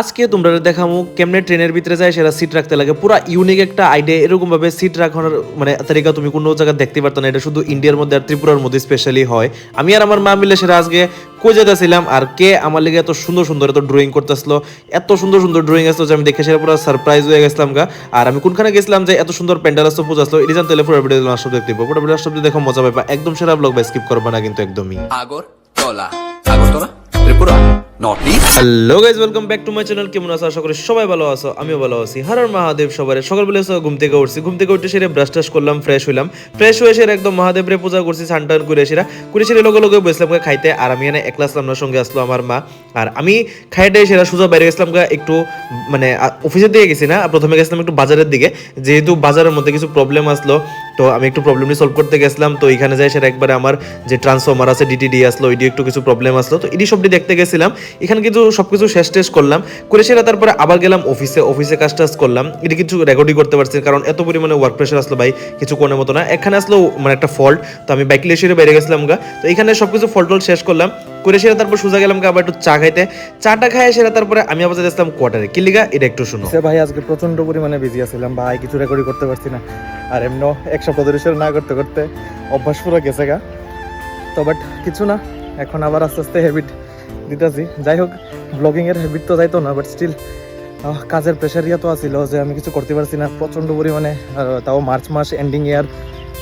আজকে তোমরা দেখামু কেমনে ট্রেনের ভিতরে যায় সেটা সিট রাখতে লাগে পুরা ইউনিক একটা আইডিয়া এরকম ভাবে সিট রাখানোর মানে তালিকা তুমি কোনো জায়গায় দেখতে পারতো না। এটা শুধু ইন্ডিয়ার মধ্যে আর ত্রিপুরার মধ্যে স্পেশালি হয়। আমি আর আমার মা মিলে সেটা আজকে কই যেতেছিলাম আর কে আমার লেগে এত সুন্দর সুন্দর এত ড্রয়িং করতেছিল, এত সুন্দর সুন্দর ড্রয়িং আসলো যে আমি দেখে সেটা পুরো সারপ্রাইজ হয়ে গেছিলাম গা। আর আমি কোনখানে গেছিলাম যে এত সুন্দর প্যান্ডেল আসলো পূজা আসলো এটি জানতে হলে পুরো ভিডিও লাস্ট দেখতে পাবো। পুরো ভিডিও লাস্ট দেখো মজা পাবা একদম। সেরা ব্লগ বা স্কিপ করবে না কিন্তু একদমই। Agartala Agartala Tripura north east. Hello guys, welcome back to my channel. কেমন আছো? আশা করি সবাই ভালো আছো, আমিও ভালো আছি। হর হর মহাদেব সবাই। সকালবেলা ঘুম থেকে উঠে সেরে ব্রাশ টাশ করলাম, ফ্রেশ হইলাম। ফ্রেশ হয়ে সেরে একদম মহাদেবরে পূজা করছি, সানটান করে সেরে লগে লগে বসলাম খাইতে। আর আমি এখানে একলা আসলাম না, সঙ্গে আসলো আমার মা। আর আমি খাইতে সেরা সোজা বাইরে গেছিলাম একটু মানে অফিসের দিকে গেছি না, প্রথমে গেছিলাম একটু বাজারের দিকে, যেহেতু বাজারের মধ্যে কিছু প্রবলেম আসলো তো আমি একটু প্রবলেমটি সলভ করতে গেছিলাম। তো এখানে যাই সেটা একবারে আমার যে ট্রান্সফর্মার আছে ডিটিডি আসলো, এটি একটু কিছু প্রবলেম আসলো, তো এটি সবটি দেখতে গেছিলাম। এখানে কিন্তু সবকিছু শেষ টেস্ট করলাম করে সেটা তারপরে আবার গেলাম অফিসে কাজ টাজ করলাম। এটি কিছু রেকর্ডিং করতে পারছি কারণ এত পরিমাণে ওয়ার্ক প্রেশার আসলো ভাই, কিছু কোনের মতো না। এখানে আসলো মানে একটা ফল্ট, তো আমি বাইক লিয়ে বাইরে গেছিলাম গা। তো এখানে সবকিছু ফল্ট শেষ করলাম করে সেটা তারপর সোজা গেলাম আবার একটু চা খাইতে। চাটা খাই সেটা তারপরে আমি আবার যাচ্ছিলাম কোয়ার্টারে। কি লিগা এটা একটু শুনো। ভাই আজকে প্রচন্ড পরিমাণে বিজি আছিলাম ভাই, কিছু রেকর্ডিং করতে পারছি না। আর এমনও এক সপ্তাহ ধরে সেটা না করতে করতে অভ্যাস পুরো গেছে গা। তো বাট কিছু না, এখন আবার আস্তে আস্তে হ্যাবিট দিতেছি। যাই হোক, ব্লগিংয়ের হ্যাবিট তো যাইতো না, বাট স্টিল কাজের প্রেশার ইয়া তো আসছিল যে আমি কিছু করতে পারছি না প্রচণ্ড পরিমাণে। তাও মার্চ মাস এন্ডিং ইয়ার,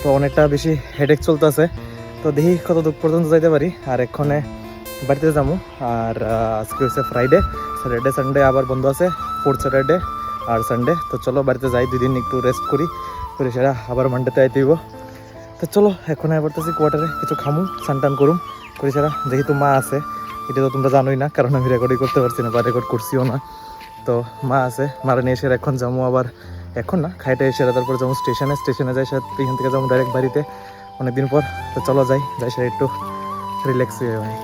তো অনেকটা বেশি হেডেক চলতেছে। তো দেখি কত দূর পর্যন্ত যাইতে পারি। আর এক্ষণে বাড়িতে যাবো। আর আজকে হচ্ছে ফ্রাইডে, স্যাটারডে সানডে আবার বন্ধ আছে, ফোর্থ স্যাটারডে আর সানডে। তো চলো বাড়িতে যাই, 2 দিন একটু রেস্ট করি, করে সেটা আবার মানডেতে আইতে হইব। তো চলো এখন পড়তেছি কোয়ার্টারে, কিছু খামু সানটান করুম করে সেটা। যেহেতু মা আছে, এটা তো তোমরা জানোই না কারণ আমি রেকর্ডই করতে পারছি না বা রেকর্ড করছিও না। তো মা আছে, মারা নিয়ে এসে এখন যাবো আবার, এখন না খাইটা এসে তারপর যাবো স্টেশনে যাই, সাথে এখান থেকে যাবো ডাইরেক্ট বাড়িতে অনেকদিন পর। তো চলো যাই সেটা একটু রিল্যাক্স হয়ে ভাই।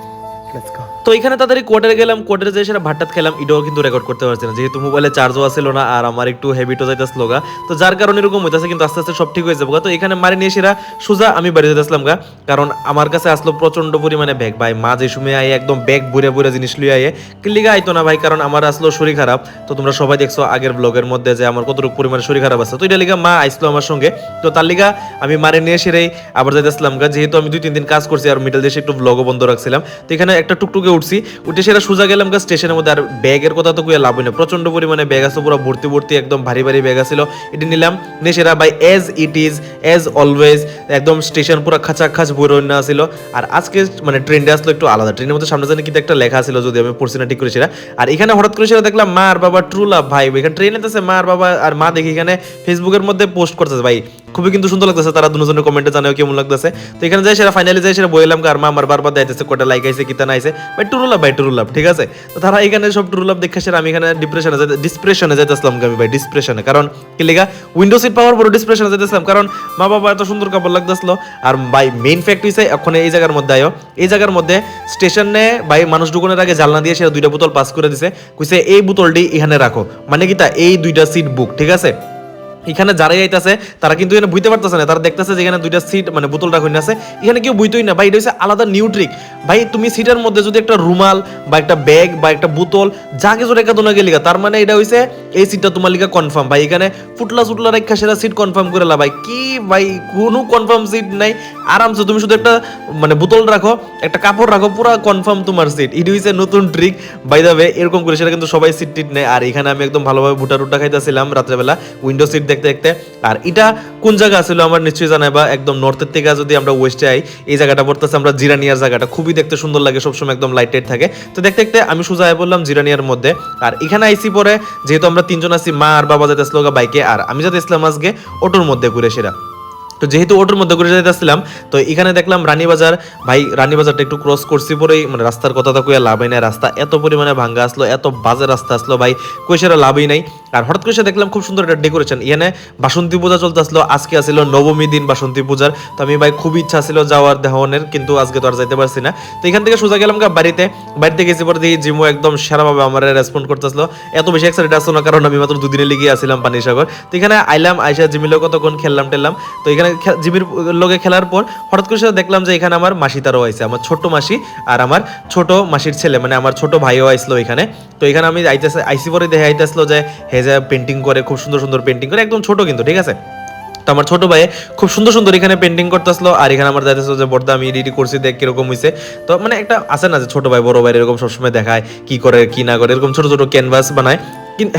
তো এখানে তাড়াতাড়ি কোয়ার্টারে গেলাম, কোয়ার্টারে যাই সেটা ভাতটাত খেলাম। এটাও কিন্তু রেকর্ড করতে পারছি না যেহেতু মোবাইলে চার্জও আসছিল না আর আমার একটু হেভিটও যাইতেছিল গা। তো যার কারণে এরকম হইতেছে, কিন্তু আস্তে আস্তে সব ঠিক হয়ে যাবো। তো এখানে মারি নিয়ে সেরা সোজা আমি বাড়ি যেতেছিলাম গা, কারণ আমার কাছে আসলো প্রচন্ড পরিমাণে ব্যাগ ভাই। মা যে সময় আই একদম ব্যাগ বুড়ে বুড়ে জিনিস লুই আইয়ে কিল্লিগা আইতো না ভাই, কারণ আমার আসলো শরীর খারাপ। তো তোমরা সবাই দেখছো আগের ব্লগের মধ্যে যে আমার কতটুকু পরিমাণে শরীর খারাপ আছে। তো এটা লিগা মা আইসলো আমার সঙ্গে, তো তার লিগা আমি মারে নিয়ে সেরেই আবার যাইতেছিলাম গা। যেহেতু আমি 2-3 দিন কাজ করছি আর মিডল দেশে একটু ব্লগও বন্ধ রাখছিলাম, তো এখানে একটা টুকটুকে উঠছি, উঠে সেটা সোজা গেলাম গা স্টেশনের মধ্যে। আর ব্যাগের কথা তো কুয়া লাভ না, প্রচন্ড পরিমাণে ব্যাগ আছে, পুরো ভর্তি ভর্তি একদম ভারী ভারী ব্যাগ আছিল। এটি নিলাম নিয়ে সেটা বাই as it is as always একদম স্টেশন পুরো খাঁচাখাচ বইরন্য আছিল। আর আজকে মানে ট্রেনটা আসলো একটু আলাদা, ট্রেনের মধ্যে সামনে জানি কিন্তু একটা লেখা ছিল, যদি আমি পড়ছি না ঠিক করে সেটা। আর এখানে হঠাৎ করে সেটা দেখলাম মা আর বাবা ট্রু লাভ ভাই, এখানে ট্রেনে আছে মা আর বাবা। আর মা দেখি এখানে ফেসবুকের মধ্যে পোস্ট করতেছে ভাই, খুবই কিন্তু সুন্দর লাগতেছে। তারা দুজনের কমেন্টে জানাও কেমন লাগতেছে। তো এখানে যাই সেটা ফাইনালি যাই সেটা বইলাম আর মা আমার বারবার দাইতেছে কোটা লাইক আইছে কিতা না আইছে ভাই, টুরুলাভ ভাই টুরুলাভ ঠিক আছে। তো তারা এখানে সব টুরুলাভ দেখে সেটা আমি এখানে ডিসপ্রেশনে যাইতেছিলাম আমি ভাই, ডিসপ্রেশনে। কারণ কি লেগা উইন্ডো সিট পাওয়ার পর ডিসপ্রেশনে যাইতেছিলাম, কারণ মা বাবা এত সুন্দর কাপড় লাগতেছিল। আর ভাই মেইন ফ্যাক্ট হইছে এখন এই জায়গার মধ্যে আয়ো, এই জায়গার মধ্যে স্টেশনে ভাই মানুষ ঢুকানোর আগে জানলা দিয়ে সেটা 2টা বোতল পাস করে দিছে, কইছে এই বোতলটি এখানে রাখো, মানে কি তা এই 2টা সিট বুক ঠিক আছে। এখানে যারাই আইতাছে তারা কিন্তু এখানে বুঝতে পারতেছে না, তারা দেখতেছে যে এখানে 2টা সিট মানে বোতল রাখুন আছে, এখানে কেউ বুঝতেই না ভাই। এটা হচ্ছে আলাদা নিউট্রিক ভাই। তুমি সিটের মধ্যে যদি একটা রুমাল বা একটা ব্যাগ বা একটা বোতল যা কিছু রেখা দোনা গেলিগা, তার মানে এটা হইছে এই সিটটা তোমার লিগা কনফার্ম ভাই। এখানে ফুটলা রেখা সেটা সিট কনফার্ম করে লা ভাই। কি ভাই কোনো কনফার্ম সিট নাই, আরামসে তুমি শুধু একটা মানে বোতল রাখো, একটা কাপড় রাখো, পুরো কনফার্ম তোমার সিট। এটা হইছে নতুন ট্রিক বাই দা ওয়ে, এরকম করে সেটা কিন্তু সবাই সিট টিট নেয়। আর এখানে আমি একদম ভালোভাবে ভুটা টুটা খাইতেছিলাম রাত্রেবেলা উইন্ডো সিট দেখতে দেখতে। আর এটা কোন জায়গা ছিল আমার নিশ্চয়ই জানাইবা, একদম নর্থের থেকে যদি আমরা ওয়েস্টে আই, এই জায়গাটা পড়তেছে আমরা জিরানিয়ার জায়গাটা, খুবই দেখতে সুন্দর লাগে, সবসময় একদম লাইট টাইট থাকে। তো দেখতে দেখতে আমি সোজা বললাম জিরানিয়ার মধ্যে। আর এখানে আইসি পরে যেহেতু আমরা 3জন আছি, মা আর বাবা যাইতেছিল বাইকে আর আমি যাইতেছিলাম আজকে অটোর মধ্যে ঘুরে সেরা। তো যেহেতু ওটার মধ্যে করে যাইতেছিলাম, তো এখানে দেখলাম রানীবাজার ভাই, রানীবাজারটা একটু ক্রস করছি পরেই মানে রাস্তার কথা তো কইয়া লাভই নাই, রাস্তা এত পরিমাণে ভাঙ্গা আসলো, এত বাজে রাস্তা আসলো ভাই, কই সেটা লাভই নাই। আর হঠাৎ করে এসে দেখলাম খুব সুন্দর একটা ডেকোরেশন, এখানে বাসন্তী পূজা চলতে আসলো, আজকে আসলো নবমী দিন বাসন্তী পূজার। তো আমি ভাই খুব ইচ্ছা ছিল যাওয়ার দেহনের, কিন্তু আজকে তো আর যাইতে পারছি না। তো এখান থেকে সোজা গেলাম বাড়িতে গেছি পরে দেখি জিমু একদম সেরাভাবে আমার রেসপন্ড করতেছিল। এত বেশি এক্সাইটেড আসলো না, কারণ আমি মাত্র দুদিনে লেগে আসছিলাম পানিসাগর। তো এখানে আইলাম, আইসা জিমিলেও কতক্ষণ খেললাম টেললাম। তো এখানে জিমির লগে খেলার পর হঠাৎ করে দেখলাম যে এখানে আমার মাসি তারও আইছে, আমার ছোট মাসি আর আমার ছোট মাসির ছেলে, মানে আমার ছোট ভাইও আইসলো এখানে। তো এখানে আমি আইসি পরে দেখে আইতেছিল যে হে যে পেন্টিং করে, খুব সুন্দর সুন্দর পেন্টিং করে, একদম ছোট কিন্তু, ঠিক আছে। তো আমার ছোট ভাই খুব সুন্দর সুন্দর এখানে পেন্টিং করতেছিল, আর এখানে আমার যাইতেছিল যে বর্দা আমি এডিট করছি, দেখ কিরকম হয়েছে। তো মানে একটা আছে না যে ছোট ভাই বড় ভাই এরকম সবসময় দেখায় কি করে কি না করে, এরকম ছোট ছোট ক্যানভাস বানায়।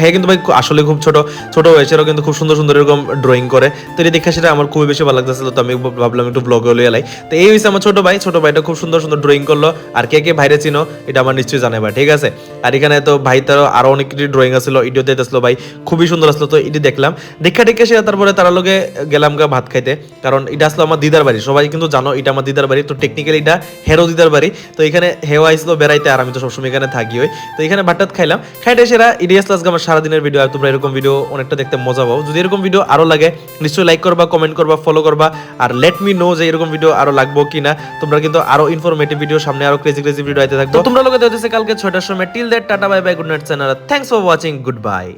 হ্যাঁ কিন্তু ভাই আসলে খুব ছোট ছোট বয়সেরও কিন্তু খুব সুন্দর সুন্দর এরকম ড্রয়িং করে। তো এটা দেখা সেটা আমার খুবই বেশি ভালো লাগতেছিল। তো আমি ভাবলাম একটু ব্লগে লিয়ে লাই। তো এই হয়েছে আমার ছোট ভাইটা খুব সুন্দর সুন্দর ড্রয়িং করলো। আর কে কে ভাইরে চিনো এটা আমার নিশ্চয়ই জানে ভাই, ঠিক আছে। আর এখানে তো ভাই তারও আরো অনেক কিছু ড্রয়িং আসলো, ইডিও দিতেছিল ভাই, খুবই সুন্দর আসলো। তো এটি দেখলাম, দেখা সে তারপরে তার লগে গেলাম ভাত খাইতে, কারণ এটা আসলো আমার দিদার বাড়ি। সবাই কিন্তু জানো এটা আমার দিদার বাড়ি, তো টেকনিক্যালি এটা হেরো দিদার বাড়ি। তো এখানে হেও আইসলো বেড়াইতে, আর আমি তো সবসময় এখানে থাকি হই। তো এখানে ভাত খাইলাম, খাইতে সেরা ইডি আসলো আজকে আমার সারাদিনের ভিডিও। আর তোমরা এরকম ভিডিও অনেকটা দেখতে মজা পাও। যদি এরকম ভিডিও আরো লাগে নিশ্চয়ই লাইক করবা, কমেন্ট করবা, ফলো করবা, আর লেট মি নো যে এরকম ভিডিও আরো লাগবো কিনা। তোমরা কিন্তু আরো ইনফরমেটিভ ভিডিও সামনে, আরো ক্রেজি ভিডিও আইতে থাকবে। তোমরা লোকে দেখতেছে কালকে 6টার সময়। Till that tata bye bye, good night, thanks for watching, good bye.